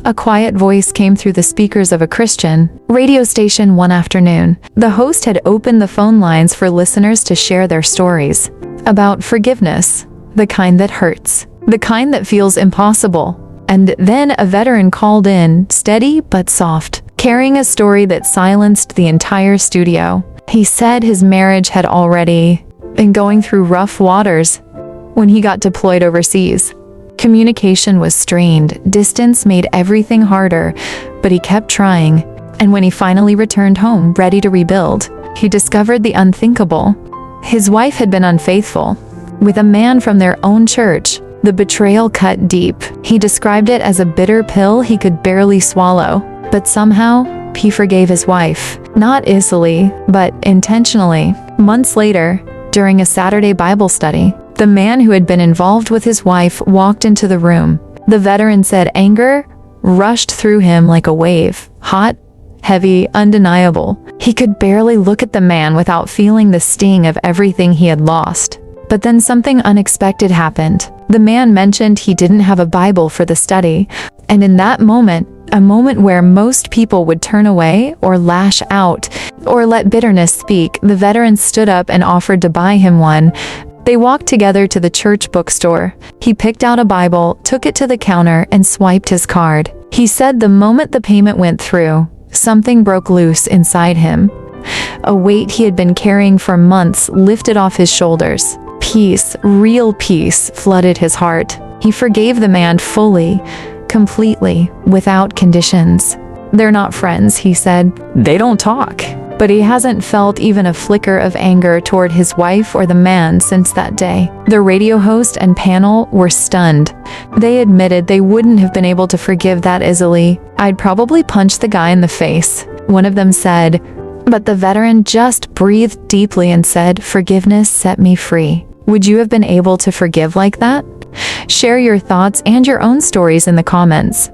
A quiet voice came through the speakers of a Christian radio station one afternoon. The host had opened the phone lines for listeners to share their stories about forgiveness, the kind that hurts, the kind that feels impossible. And then a veteran called in, steady but soft, carrying a story that silenced the entire studio. He said his marriage had already been going through rough waters when he got deployed overseas. Communication was strained, distance made everything harder, but he kept trying. And when he finally returned home, ready to rebuild, he discovered the unthinkable. His wife had been unfaithful with a man from their own church. The betrayal cut deep. He described it as a bitter pill he could barely swallow. But somehow, he forgave his wife. Not easily, but intentionally. Months later, during a Saturday Bible study, the man who had been involved with his wife walked into the room. The veteran said anger rushed through him like a wave. Hot, heavy, undeniable. He could barely look at the man without feeling the sting of everything he had lost. But then something unexpected happened. The man mentioned he didn't have a Bible for the study, and in that moment, a moment where most people would turn away or lash out or let bitterness speak, the veteran stood up and offered to buy him one. They walked together to the church bookstore. He picked out a Bible, took it to the counter, and swiped his card. He said the moment the payment went through, something broke loose inside him. A weight he had been carrying for months lifted off his shoulders. Peace, real peace, flooded his heart. He forgave the man fully, completely, without conditions. They're not friends, he said. They don't talk. But he hasn't felt even a flicker of anger toward his wife or the man since that day. The radio host and panel were stunned. They admitted they wouldn't have been able to forgive that easily. I'd probably punch the guy in the face, one of them said. But the veteran just breathed deeply and said, "Forgiveness set me free." Would you have been able to forgive like that? Share your thoughts and your own stories in the comments.